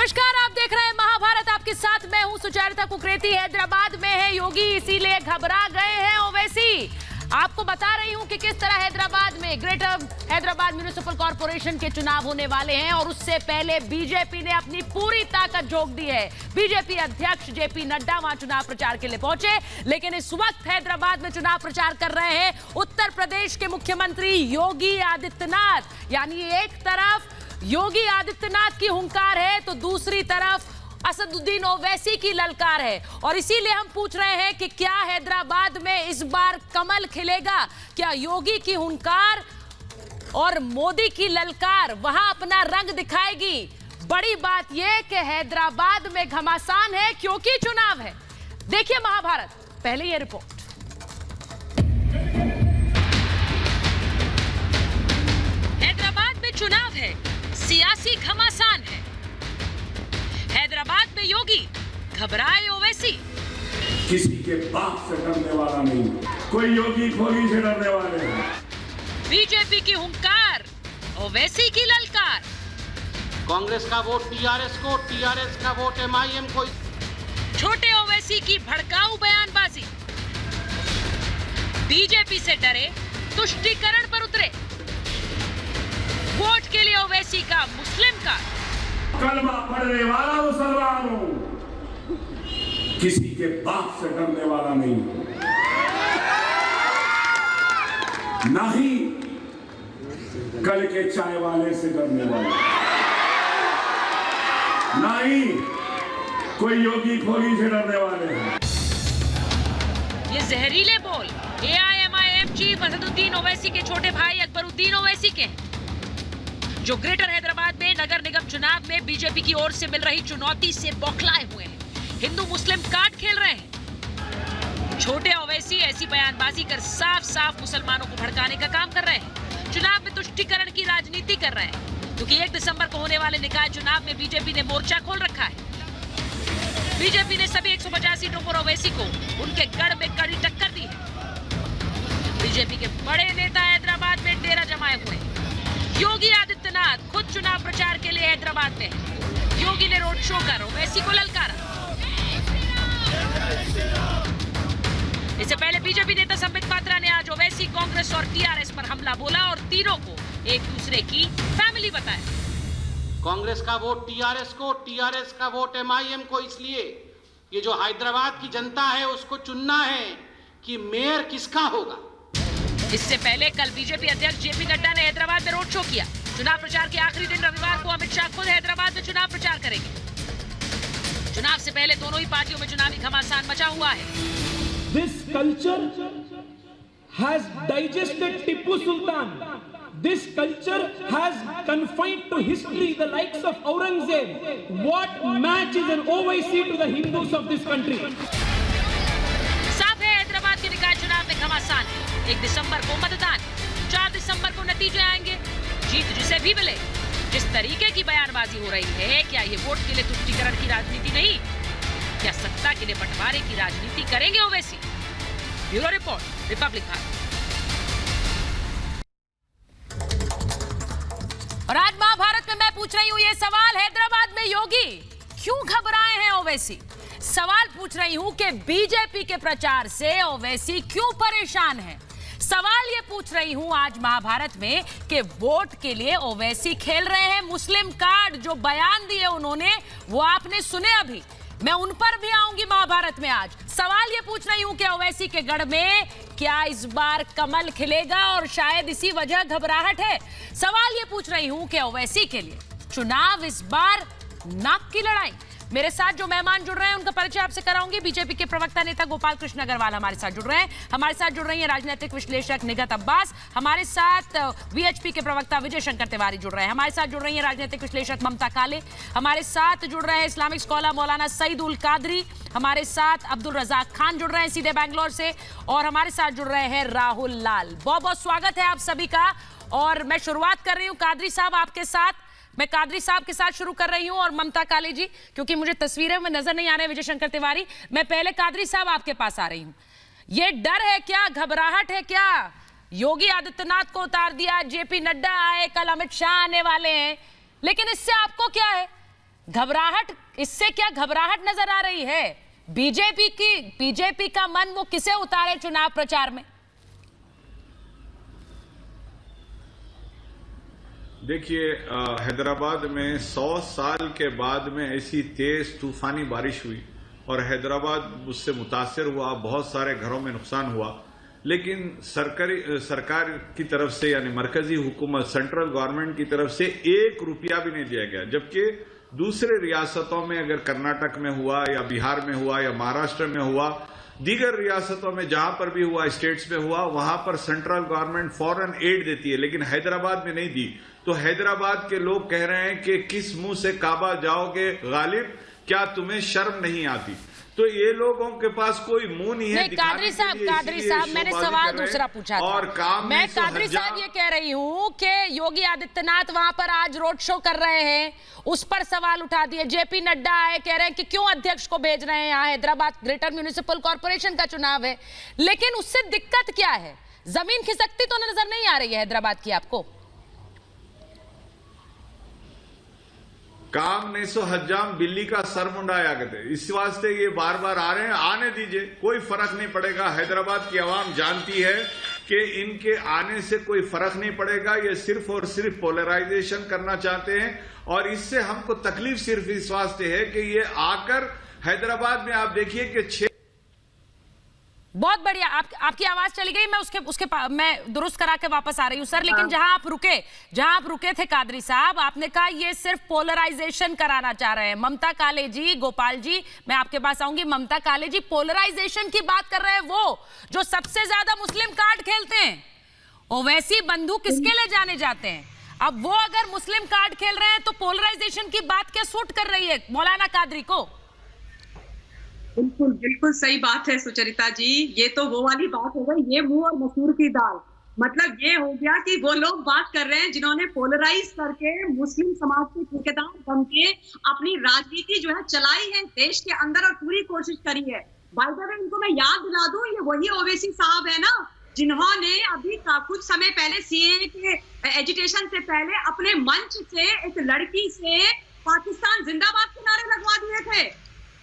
नमस्कार, आप देख रहे हैं महाभारत। आपके साथ मैं हूं सुचरिता कुकरेती। हैदराबाद में है योगी, इसीलिए घबरा गए हैं ओवैसी। आपको बता रही हूं कि किस तरह हैदराबाद में ग्रेटर हैदराबाद म्युनिसिपल कॉर्पोरेशन के चुनाव होने वाले हैं और उससे पहले बीजेपी ने अपनी पूरी ताकत झोंक दी है। बीजेपी अध्यक्ष जेपी नड्डा वहां चुनाव प्रचार के लिए पहुंचे, लेकिन इस वक्त हैदराबाद में चुनाव प्रचार कर रहे हैं उत्तर प्रदेश के मुख्यमंत्री योगी आदित्यनाथ। यानी एक तरफ योगी आदित्यनाथ की हुंकार है तो दूसरी तरफ असदुद्दीन ओवैसी की ललकार है। और इसीलिए हम पूछ रहे हैं कि क्या हैदराबाद में इस बार कमल खिलेगा? क्या योगी की हुंकार और मोदी की ललकार वहां अपना रंग दिखाएगी? बड़ी बात यह कि हैदराबाद में घमासान है क्योंकि चुनाव है। देखिए महाभारत, पहले यह रिपोर्ट। हैदराबाद में चुनाव है, सियासी घमासान है। हैदराबाद में योगी, घबराए ओवैसी। किसी के बाप से डरने वाला नहीं, कोई योगी खोली से डरने वाले हैं। बीजेपी की हुंकार, ओवैसी की ललकार। कांग्रेस का वोट टीआरएस को, टीआरएस का वोट एमआईएम को। छोटे ओवैसी की भड़काऊ बयानबाजी। बीजेपी से डरे, तुष्टीकरण पर उतरे। वोट के लिए ओवैसी का मुस्लिम का कलमा पढ़ने वाला मुसलमान हूं, किसी के बाप से डरने वाला नहीं, ना ही कल के चाय वाले से डरने वाला, ना ही कोई योगी खोली से डरने वाले हैं। ये जहरीले बोल एआईएमआईएम चीफ असदुद्दीन ओवैसी के छोटे भाई अकबरुद्दीन ओवैसी के हैं, जो ग्रेटर हैदराबाद में नगर निगम चुनाव में बीजेपी की ओर से मिल रही चुनौती से बौखलाए हुए हैं। हिंदू मुस्लिम कार्ड खेल रहे हैं। छोटे ओवैसी ऐसी बयानबाजी कर साफ साफ मुसलमानों को भड़काने का काम कर रहे हैं। चुनाव में तुष्टीकरण की राजनीति कर रहे हैं, क्योंकि 1 दिसंबर को होने वाले निकाय चुनाव में बीजेपी ने मोर्चा खोल रखा है। बीजेपी ने सभी 150 सीटों पर ओवैसी को उनके गढ़ में कड़ी टक्कर दी है। बीजेपी के बड़े नेता हैदराबाद में डेरा जमाए हुए हैं। योगी आदित्यनाथ खुद चुनाव प्रचार के लिए हैदराबाद में है। योगी ने रोड शो कर ओवैसी को ललकारा। इससे पहले बीजेपी नेता संबित पात्रा ने आज ओवैसी, कांग्रेस और टीआरएस पर हमला बोला और तीनों को एक दूसरे की फैमिली बताया। कांग्रेस का वोट टीआरएस को, टीआरएस का वोट एमआईएम को। इसलिए ये जो हैदराबाद की जनता है उसको चुनना है कि मेयर किसका होगा। इससे पहले कल बीजेपी अध्यक्ष जेपी नड्डा ने हैदराबाद में रोड शो किया। चुनाव प्रचार के आखिरी दिन रविवार को अमित शाह खुद हैदराबाद में चुनाव प्रचार करेंगे। चुनाव से पहले दोनों ही पार्टियों में चुनावी घमासान मचा हुआ है। This culture has digested Tipu Sultan. This culture has confined to history the likes of Aurangzeb. What match is an OIC to the Hindus of this country? साफ है, हैदराबाद के निकाय चुनाव में घमासान है। 1 दिसंबर को मतदान, 4 दिसंबर को नतीजे आएंगे। जीत जिसे भी मिले। जिस तरीके की बयानबाजी हो रही है, क्या ये वोट के लिए तुष्टीकरण की राजनीति नहीं, क्या सत्ता के लिए बंटवारे की राजनीति करेंगे Owaisi? Bureau report, Republic Bharat. और आज महाभारत में मैं पूछ रही हूं ये सवाल, हैदराबाद में योगी क्यों घबराए हैं ओवैसी? सवाल पूछ रही हूं कि बीजेपी के प्रचार से ओवैसी क्यों परेशान है? सवाल ये पूछ रही हूं आज महाभारत में कि वोट के लिए ओवैसी खेल रहे हैं मुस्लिम कार्ड। जो बयान दिए उन्होंने वो आपने सुने अभी, मैं उन पर भी आऊंगी महाभारत में। आज सवाल ये पूछ रही हूं कि ओवैसी के गढ़ में क्या इस बार कमल खिलेगा और शायद इसी वजह घबराहट है। सवाल ये पूछ रही हूं कि ओवैसी के लिए चुनाव इस बार नाक की लड़ाई। मेरे साथ जो मेहमान जुड़ रहे हैं उनका परिचय आपसे कराऊंगी। बीजेपी के प्रवक्ता नेता गोपाल कृष्ण अग्रवाल हमारे साथ जुड़ रहे हैं। हमारे साथ जुड़ रही हैं राजनीतिक विश्लेषक निगत अब्बास। हमारे साथ वीएचपी के प्रवक्ता विजय शंकर तिवारी जुड़ रहे हैं। हमारे साथ जुड़ रही हैं राजनीतिक विश्लेषक ममता काले। हमारे साथ जुड़ रहे हैं इस्लामिक स्कॉलर मौलाना सईद उल कादरी। हमारे साथ अब्दुल रजाक खान जुड़ रहे हैं सीधे बैंगलोर से। और हमारे साथ जुड़ रहे हैं राहुल लाल। बहुत बहुत स्वागत है आप सभी का। और मैं शुरुआत कर रही हूँ कादरी साहब आपके साथ। मैं कादरी साहब के साथ शुरू कर रही हूं और ममता काले जी, क्योंकि मुझे तस्वीरें में नजर नहीं आ रहे विजय शंकर तिवारी। मैं पहले कादरी साहब आपके पास आ रही हूं। ये डर है क्या, घबराहट है क्या? योगी आदित्यनाथ को उतार दिया, जेपी नड्डा आए, कल अमित शाह आने वाले हैं, लेकिन इससे आपको क्या है? घबराहट, इससे क्या घबराहट नजर आ रही है बीजेपी का मन वो किसे उतारे चुनाव प्रचार में? देखिए, हैदराबाद में 100 साल के बाद में ऐसी तेज तूफानी बारिश हुई और हैदराबाद उससे मुतासर हुआ, बहुत सारे घरों में नुकसान हुआ, लेकिन सरकार की तरफ से यानी मरकजी हुकूमत, सेंट्रल गवर्नमेंट की तरफ से 1 रुपया भी नहीं दिया गया। जबकि दूसरे रियासतों में, अगर कर्नाटक में हुआ या बिहार में हुआ या महाराष्ट्र में हुआ, दीगर रियासतों में जहां पर भी हुआ, स्टेट्स में हुआ, वहां पर सेंट्रल गवर्नमेंट फौरन एड देती है, लेकिन हैदराबाद में नहीं दी। तो हैदराबाद के लोग कह रहे हैं कि किस मुंह से काबा जाओगे गालिब, क्या तुम्हें शर्म नहीं आती? तो ये लोगों के पास कोई मुंह नहीं है। कादरी साहब मैंने सवाल दूसरा पूछा था और मैं कादरी साहब ये कह रही हूँ कि योगी आदित्यनाथ वहां पर आज रोड शो कर रहे हैं, उस पर सवाल उठा दिए। जेपी नड्डा आए, कह रहे हैं कि क्यों अध्यक्ष को भेज रहे हैं यहाँ, हैदराबाद ग्रेटर म्युनिसिपल कॉर्पोरेशन का चुनाव है। लेकिन उससे दिक्कत क्या है? जमीन खिसकती तो नजर नहीं आ रही है हैदराबाद की आपको? काम नहीं सो हज्जाम बिल्ली का सर मुंडाया करते, इस वास्ते ये बार बार आ रहे हैं। आने दीजिए, कोई फर्क नहीं पड़ेगा। हैदराबाद की आवाम जानती है कि इनके आने से कोई फर्क नहीं पड़ेगा। ये सिर्फ और सिर्फ पोलराइजेशन करना चाहते हैं और इससे हमको तकलीफ सिर्फ इस वास्ते है कि ये आकर हैदराबाद में आप देखिए कि बहुत बढ़िया, आपकी आवाज चली गई, मैं मैं दुरुस्त करा के वापस आ रही हूं सर। लेकिन जहां आप रुके थे कादरी साहब, आपने कहा ये सिर्फ पोलराइजेशन कराना चाह रहे हैं। ममता काले जी, गोपाल जी, मैं आपके पास आऊंगी। ममता काले जी, पोलराइजेशन की बात कर रहे हैं वो जो सबसे ज्यादा मुस्लिम कार्ड खेलते हैं। ओवैसी बंधु किसके लिए जाने जाते हैं? अब वो अगर मुस्लिम कार्ड खेल रहे हैं तो पोलराइजेशन की बात क्या सूट कर रही है मौलाना कादरी को? बिल्कुल बिल्कुल सही बात है सुचरिता जी। ये तो वो वाली बात हो गई, ये मुंह और मसूर की दाल। मतलब ये हो गया कि वो लोग बात कर रहे हैं जिन्होंने पोलराइज करके मुस्लिम समाज के ठेकेदार बन के अपनी राजनीति जो है चलाई है देश के अंदर और पूरी कोशिश करी है। बाय द वे, इनको मैं याद दिला दूं, ये वही ओवैसी साहब है ना जिन्होंने अभी कुछ समय पहले सीएए के एजिटेशन से पहले अपने मंच से एक लड़की से पाकिस्तान जिंदाबाद के नारे लगवा दिए थे।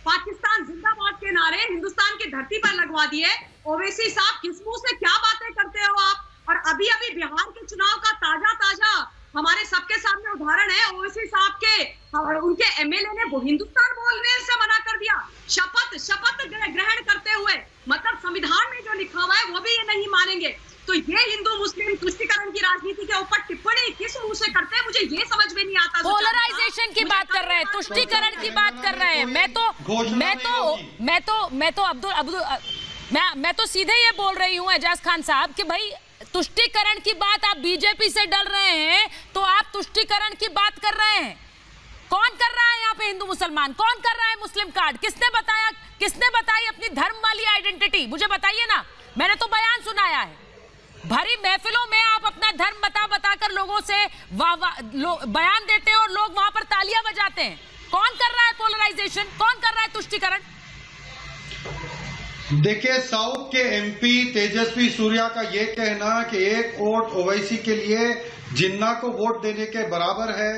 पाकिस्तान जिंदाबाद के नारे हिंदुस्तान की धरती पर लगवा दिए। ओवैसी साहब, किस मुंह से क्या बातें करते हो आप? और अभी अभी बिहार के चुनाव का ताजा हमारे सबके सामने उदाहरण है ओवैसी साहब के। उनके एमएलए ने वो हिंदुस्तान बोलने से मना कर दिया, शपथ ग्रहण करते हुए। मतलब संविधान में जो लिखा हुआ है वो भी ये नहीं मानेंगे। तो ये हिंदू मुस्लिम तुष्टीकरण की राजनीति के ऊपर टिप्पणी किस मुंह से करते हैं, मुझे ये समझ में नहीं आता। पोलराइजेशन की बात कर रहे हैं, तुष्टीकरण की बात कर रहे हैं। मैं तो सीधे ये बोल रही हूँ एजाज खान साहब कि भाई तुष्टीकरण की बात आप बीजेपी से डर रहे हैं तो आप तुष्टीकरण की बात कर रहे हैं। कौन कर रहा है यहाँ पे हिंदू मुसलमान? कौन कर रहा है मुस्लिम कार्ड? किसने बताई अपनी धर्म वाली आइडेंटिटी? मुझे बताइए ना, मैंने तो बयान सुनाया है। भरी महफिलों में आप अपना धर्म बताकर लोगों से बयान देते हैं और लोग वहां पर तालियां बजाते हैं। कौन कर रहा है पोलराइजेशन? कौन कर रहा है तुष्टीकरण? देखिए, साउथ के एमपी तेजस्वी सूर्या का ये कहना कि एक वोट ओवैसी के लिए जिन्ना को वोट देने के बराबर है।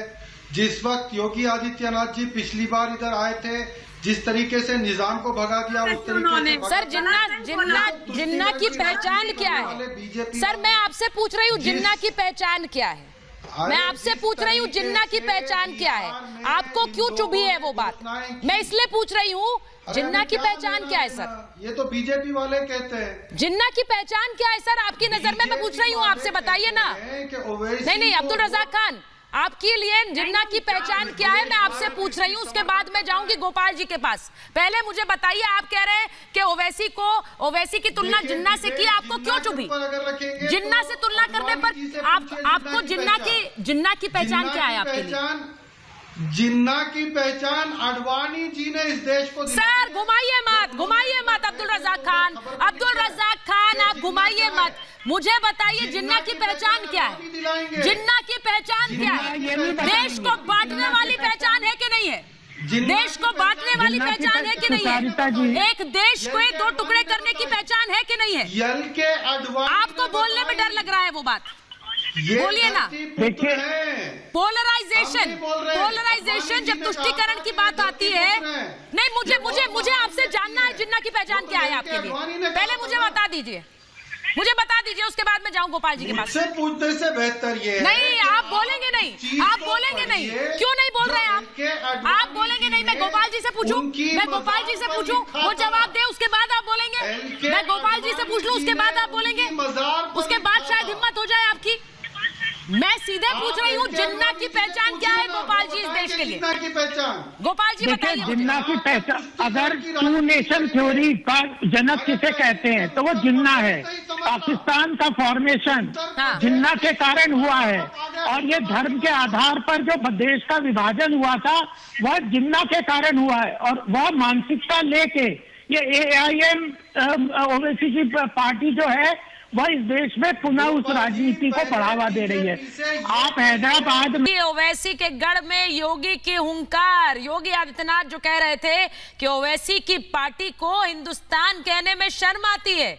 जिस वक्त योगी आदित्यनाथ जी पिछली बार इधर आए थे, जिस तरीके से निजाम को भगा दिया उस तरीके से सर जिन्ना की पहचान क्या है? सर मैं आपसे पूछ रही हूँ जिन्ना की पहचान क्या है? मैं आपसे पूछ रही हूँ जिन्ना की पहचान क्या है? आपको क्यों चुभी है वो बात? मैं इसलिए पूछ रही हूँ जिन्ना की पहचान क्या है सर? ये तो बीजेपी वाले कहते हैं। जिन्ना की पहचान क्या है सर आपकी नजर में? मैं पूछ रही हूँ आपसे, बताइए ना। नहीं अब्दुल रज़ाक खान, आपके लिए जिन्ना की पहचान क्या है मैं आपसे पूछ रही हूँ। उसके बाद मैं जाऊंगी गोपाल जी के पास। पहले मुझे बताइए, आप कह रहे हैं कि ओवैसी की तुलना जिन्ना से की, आपको क्यों चुभी? जिन्ना से तुलना करने पर आपको जिन्ना की पहचान क्या है आपके लिए? जिन्ना की पहचान अडवाणी जी ने इस देश को सर घुमाइए मत अब्दुल रज़ाक खान, आप घुमाइए मत। मुझे बताइए जिन्ना की पहचान क्या है? जिन्ना की पहचान क्या है? देश को बांटने वाली पहचान है कि नहीं है? देश को बांटने वाली पहचान है कि नहीं है? एक देश को 2 टुकड़े करने की पहचान है कि नहीं है? आपको बोलने में डर लग रहा है वो बात? बोलिए ना। देखिए पोलराइजेशन, पोलराइजेशन जब तुष्टीकरण की बात आती है, नहीं मुझे आपसे जानना है जिन्ना की पहचान क्या है आपके लिए, पहले मुझे बता दीजिए, उसके बाद मैं जाऊं गोपाल जी के पास। मुझसे पूछने से बेहतर ये है नहीं, आप बोलेंगे नहीं, आप बोलेंगे नहीं, क्यों नहीं बोल रहे हैं आप बोलेंगे नहीं। मैं गोपाल जी से पूछूं, वो जवाब दे, उसके बाद आप बोलेंगे। मैं गोपाल जी से पूछ लूं, उसके बाद आप बोलेंगे, उसके बाद शायद हिम्मत हो जाए आपकी। मैं सीधे पूछ रही हूँ, जिन्ना की पहचान क्या है गोपाल जी इस देश के लिए? जिन्ना की पहचान, गोपाल जी बताइए। जिन्ना की पहचान, अगर टू नेशन थ्योरी का जनक किसे कहते हैं तो वो जिन्ना है। पाकिस्तान का फॉर्मेशन जिन्ना के कारण हुआ है, और ये धर्म के आधार पर जो देश का विभाजन हुआ था वह जिन्ना के कारण हुआ है। और वह मानसिकता लेके ये AIM ओवैसी की पार्टी जो है वह इस देश में पुनः उस राजनीति को बढ़ावा दे रही है। आप हैदराबाद में ओवैसी के गढ़ में योगी की हुंकार, योगी आदित्यनाथ जो कह रहे थे कि ओवैसी की पार्टी को हिंदुस्तान कहने में शर्म आती है,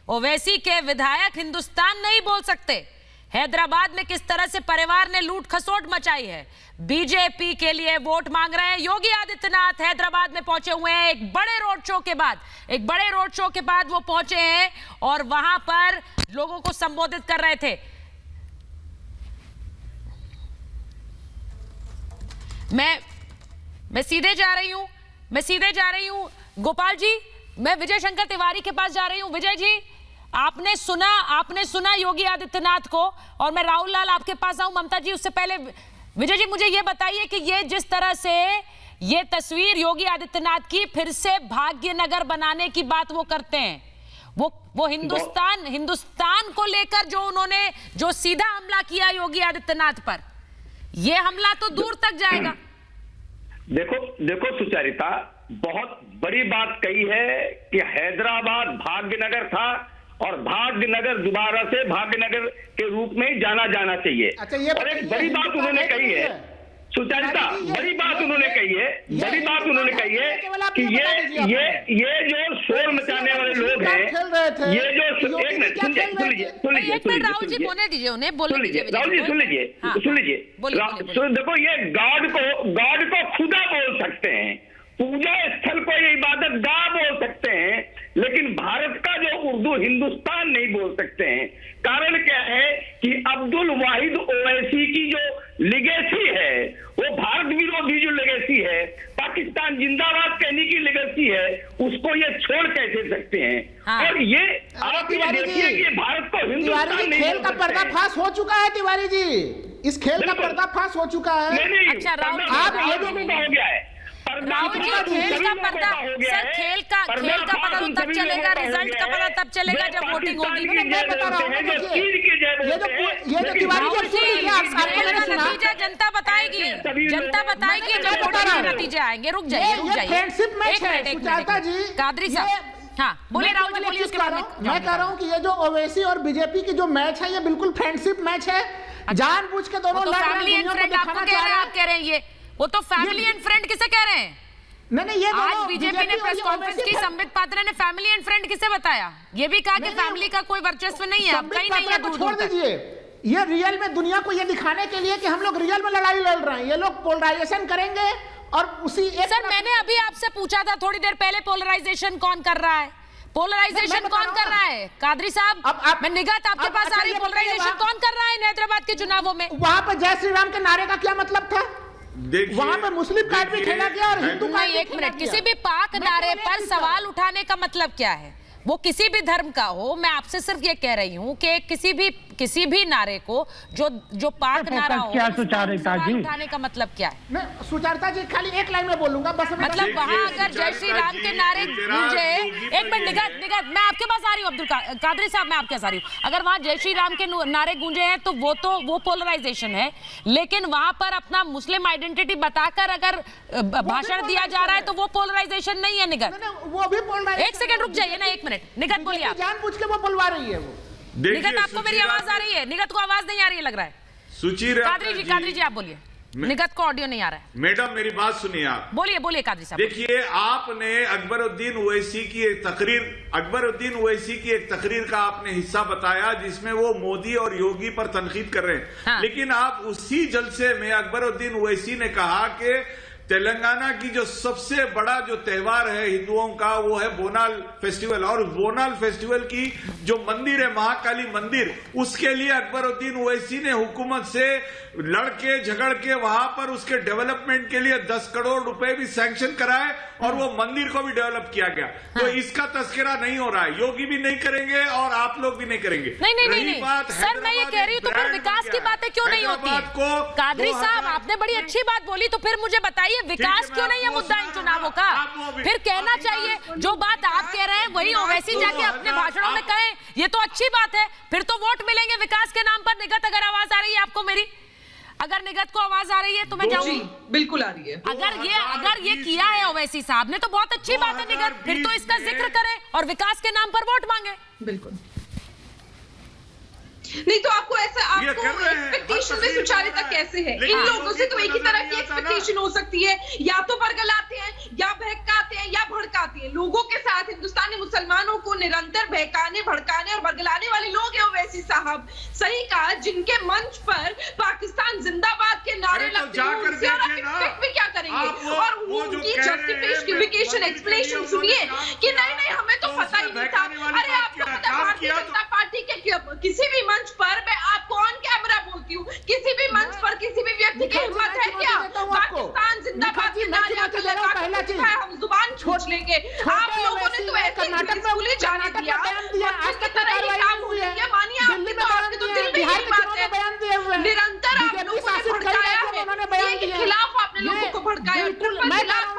ओवैसी के विधायक हिंदुस्तान नहीं बोल सकते। हैदराबाद में किस तरह से परिवार ने लूट खसोट मचाई है, बीजेपी के लिए वोट मांग रहे हैं। योगी आदित्यनाथ हैदराबाद में पहुंचे हुए हैं, एक बड़े रोड शो के बाद वो पहुंचे हैं और वहां पर लोगों को संबोधित कर रहे थे। मैं सीधे जा रही हूं गोपाल जी, मैं विजय शंकर तिवारी के पास जा रही हूं। विजय जी, आपने सुना योगी आदित्यनाथ को, और मैं राहुल लाल आपके पास आऊं। ममता जी, उससे पहले विजय जी मुझे ये बताइए कि ये जिस तरह से ये तस्वीर योगी आदित्यनाथ की फिर से भाग्यनगर बनाने की बात वो करते हैं, वो हिंदुस्तान को लेकर जो सीधा हमला किया योगी आदित्यनाथ पर, ये हमला तो दूर तक जाएगा। देखो सुचरिता, बहुत बड़ी बात कही है कि हैदराबाद भाग्यनगर था और भाग्यनगर दोबारा से भाग्यनगर के रूप में ही जाना चाहिए। और एक बड़ी बात उन्होंने कही है सुचरिता, बड़ी बात उन्होंने कही है कि ये जो शोर मचाने वाले लोग हैं, ये जो एक मिनट सुन लीजिए राहुल जी बोलने दीजिए, उन्हें बोलने दीजिए। राहुल जी सुन लीजिए, देखो ये गॉड को खुदा बोल सकते हैं, पूजा स्थल को ये इबादत गाह बोल सकते हैं, लेकिन भारत का जो उर्दू हिंदुस्तान नहीं बोल सकते हैं। कारण क्या है कि अब्दुल वाहिद ओवैसी की जो लिगेसी है, वो भारत विरोधी जो लेगेसी है, पाकिस्तान जिंदाबाद कहने की लेगेसी है, उसको ये छोड़ कैसे सकते हैं? और ये आप ये देखिए कि भारत को हिंदुस्तान नहीं, खेल का पर्दाफाश हो चुका है तिवारी जी, इस खेल का पर्दाफाश हो चुका है। अच्छा राहुल, आप ये हो गया है राहुल जी, खेल का पता तो तब चलेगा, रिजल्ट का पता तब चलेगा जब वोटिंग होगी। मैं बता रहा हूँ, ये जो तिवारी जी नतीजा जनता बताएगी जब वोटिंग के नतीजे आएंगे। रुक जाइए फ्रेंडशिप मैच है सुजाता जी। कादरी साहब, हाँ बोलिए राहुल जी, बोलिए उसके बाद मैं कह रहा हूँ कि ये जो ओवैसी और बीजेपी की जो मैच है, ये बिल्कुल फ्रेंडशिप मैच है। जानबूझ के दोनों फैमिली एंड फ्रेंड आपको कह रहे हैं, आप कह रहे हैं ये, वो तो फैमिली एंड फ्रेंड किसे कह रहे हैं? नहीं, ये आज बीजेपी ने प्रेस कॉन्फ्रेंस की, संबित पात्रा ने फैमिली एंड फ्रेंड किसे बताया? ये भी कहा कि फैमिली का कोई वर्चस्व नहीं है, अब कहीं नहीं है, दूर छोड़ दीजिए। ये रियल में दुनिया को ये दिखाने के लिए कि हम लोग रियल में लड़ाई लड़ रहे हैं, ये लोग पोलराइजेशन करेंगे और उसी सर मैंने अभी आपसे पूछा था थोड़ी देर पहले, पोलराइजेशन कौन कर रहा है? पोलराइजेशन कौन कर रहा है कादरी साहब? मैं निगाह आपके पास आ रही, पोलराइजेशन कौन कर रहा है हैदराबाद के चुनावों में? वहां पर जय श्री राम के नारे का क्या मतलब था? वहां पे मुस्लिम कार्ड भी खेला गया और हिंदू कार्ड। एक मिनट, किसी भी पाक नारे पर सवाल उठाने का मतलब क्या है? वो किसी भी धर्म का हो, मैं आपसे सिर्फ ये कह रही हूँ कि किसी भी नारे को जो पाक नारा हो, सवाल उठाने का मतलब क्या है? मैं सुचारिता जी खाली एक लाइन में बोलूंगा बस। मतलब वहां अगर जय श्री राम के नारे गूंजे, एक मिनट निगत मैं आपके पास आ रही हूँ, अब्दुल कादरी साहब मैं आपके पास आ रही हूँ। अगर वहां जय श्री राम के नारे गूंजे हैं तो वो पोलराइजेशन है, लेकिन वहां पर अपना मुस्लिम आइडेंटिटी बताकर अगर भाषण दिया जा रहा है तो वो पोलराइजेशन नहीं है। निगत वो भी पोलराइजेशन। एक सेकंड रुक जाइए ना, एक मिनट। निगत बोलिए आप। जानबूझ के वो बुलवा रही है वो। निगत आपको मेरी आवाज आ रही है? निगत को आवाज नहीं आ रही है लग रहा है। सुचिरा कादरी जी आप बोलिए। निगत को ऑडियो नहीं आ रहा है। मैडम मेरी बात सुनिए आप। बोलिए बोलिए कादरी साहब। देखिए आपने अकबरुद्दीन ओवैसी की एक तकरीर का आपने हिस्सा बताया जिसमें वो मोदी और योगी पर तनकीद कर रहे हैं। हाँ। लेकिन आप उसी जलसे में अकबरुद्दीन ओवैसी ने कहा कि तेलंगाना की जो सबसे बड़ा जो त्योहार है हिंदुओं का वो है बोनाल फेस्टिवल, और बोनाल फेस्टिवल की जो मंदिर है महाकाली मंदिर, उसके लिए अकबरुद्दीन ओवैसी ने हुकूमत से लड़के झगड़ के वहां पर उसके डेवलपमेंट के लिए 10 करोड़ रुपए भी सैंक्शन कराए और वो मंदिर को भी डेवलप किया गया। तो इसका तस्करा नहीं हो रहा है, योगी भी नहीं करेंगे और आप लोग भी नहीं करेंगे। नहीं सर, मैं ये कह रही हूँ तो फिर विकास की बातें क्यों नहीं होती है? कादरी साहब आपने बड़ी अच्छी बात बोली, तो फिर मुझे बताइए विकास क्यों नहीं है मुद्दा इन चुनावों का? फिर कहना चाहिए जो बात आप कह रहे हैं वही ओवैसी जाके अपने भाषणों में कहें, ये तो अच्छी बात है। फिर तो वोट मिलेंगे विकास के नाम पर। निगत अगर आवाज आ रही है आपको मेरी, अगर निगत को आवाज आ रही है तो मैं जाऊंगी। बिल्कुल आ रही है। अगर ये किया है ओवैसी साहब ने तो बहुत अच्छी बात है निगत, फिर तो इसका जिक्र करें और विकास के नाम पर वोट मांगे। बिल्कुल नहीं तो आपको एक्सपेक्टेशन में सुचारिता कैसे है? इन लोगों से तो एक ही तरह की एक्सपेक्टेशन हो सकती है, या तो बरगलाते हैं या बहकाते हैं या भड़काते हैं। लोगों के साथ हिंदुस्तानी मुसलमानों को निरंतर बहकाने भड़काने और बरगलाने वाले लोग हैं ओवैसी साहब। सही कहा, जिनके मंच पर पाकिस्तान जिंदाबाद के नारे लगते हैं उनसे और एक्सपेक्ट भी क्या करेंगे? और उनकी जस्टिफिकेशन एक्सप्लेनेशन सुनिए कि नहीं हमें तो पता ही नहीं था। अरे आपको पता भारतीय जनता पार्टी के किसी भी मंच पर मैं आपको ऑन कैमरा बोलती हूँ, किसी भी मंच पर किसी भी व्यक्ति की हिम्मत है क्या पाकिस्तान जिंदाबाद के नारे हम जुबान छूट लेंगे? आप लोगों ने तो ऐसे स्कूली जाने दिया जिसकी तरह ये काम हो रही है। मानिए आपके तो दिल में यही बात है, निरंतर आप लोगों ने भड़काया है, के खिलाफ आपने लोगों को भड़काया,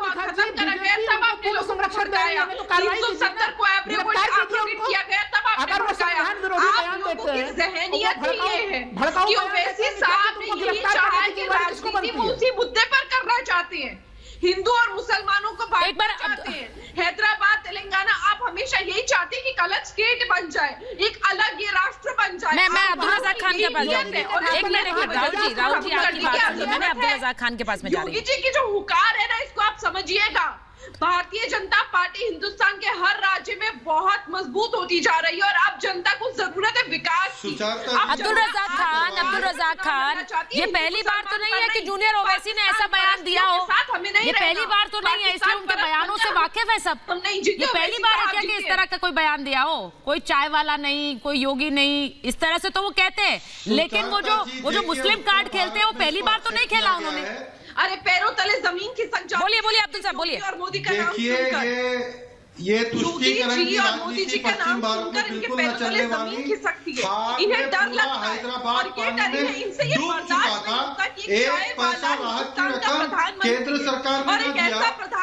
खत्म करा गया तब आपने लोगों को भड़काया, 370 को एब्रोगेट किया गया तब आपने भड़काया। आप लोगों की जहनियत ये है कि ओवैसी साहब ने यही चाहा कि राजनीति वो उसी मुद्दे पर करना चाहते हैं, हिंदू और मुसलमानों को बांटना चाहते हैं। हैदराबाद तेलंगाना आप हमेशा यही चाहते हैं कि अलग स्टेट बन जाए, एक अलग ये राष्ट्र बन जाए। मैं अब्दुल रज़ाक खान के पास जाऊंगी। एक मिनट राहुल जी आपकी बात सुनिए, मैं अब्दुल रज़ाक खान के पास में जा रही हूं। योगी जी की जो हुकार है ना, इसको आप समझिएगा। भारतीय जनता पार्टी हिंदुस्तान के हर राज्य में बहुत मजबूत होती जा रही है और अब जनता को जरूरत है विकास की। अब्दुल रज़ाक खान, ये पहली बार तो नहीं है कि जूनियर ओवैसी ने ऐसा बयान दिया हो। ये पहली बार तो नहीं है, इसलिए उनके बयानों से वाकिफ है सब। ये पहली बार है क्या कि इस तरह का कोई बयान दिया हो? कोई चाय वाला नहीं, कोई योगी नहीं, इस तरह से तो वो कहते हैं, लेकिन वो जो मुस्लिम कार्ड खेलते हैं वो पहली बार तो नहीं खेला उन्होंने। अरे पैरों तले जमीन खिसक जाती। बोलिए अब्दुल साहब बोलिए। और मोदी का नाम सुनकर ये तुष्टीकरण की राजनीति पश्चिम भारत में बिल्कुल न चलने वाली। इन्हें डर लगता है और ये डर इनसे ये बर्दाश्त नहीं होता कि एक पैसा राहत की रकम केंद्र सरकार ने न दिया।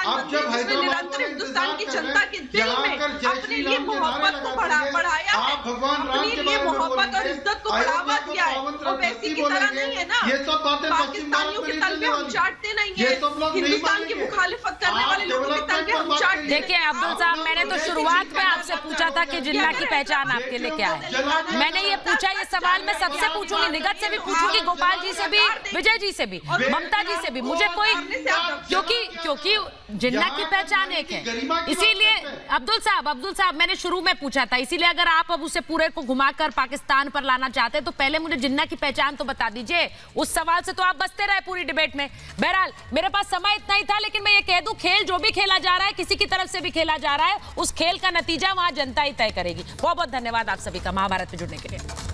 अब जब हैदराबाद हिंदुस्तान की जनता के दिल में अपने लिए मोहब्बत को बढ़ाया, आप भगवान राम के बारे में मोहब्बत और इज्जत को बढ़ावा दिया है। ओवैसी की तरह नहीं है ना, ये सब बातें पश्चिम भारत में नहीं चलने वाली। चाटते नहीं है, हिंदुस्तान की मुखालिफत करने वाले लोगों के तलबे हम चाटते। देखिए अब्दुल साहब, मैंने तो शुरुआत में आपसे पूछा था कि जिन्ना की पहचान आपके लिए क्या है। मैंने ये पूछा, ये सवाल मैं सबसे पूछूंगी, निगत से भी पूछूंगी, गोपाल जी से भी, विजय जी से भी, ममता जी से भी। मुझे कोई क्योंकि जिन्ना की पहचान एक है, इसीलिए अब्दुल साहब मैंने शुरू में पूछा था, इसीलिए अगर आप अब उसे पूरे को घुमाकर पाकिस्तान पर लाना चाहते हैं तो पहले मुझे जिन्ना की पहचान तो बता दीजिए। उस सवाल से तो आप बचते रहे पूरी डिबेट में। बहरहाल मेरे पास समय इतना ही था, लेकिन मैं ये कह दूं, खेल जो भी खेला जा रहा है, किसी की तरफ से भी खेला जा रहा है, उस खेल का नतीजा वहां जनता ही तय करेगी। बहुत बहुत धन्यवाद आप सभी का महाभारत में जुड़ने के लिए।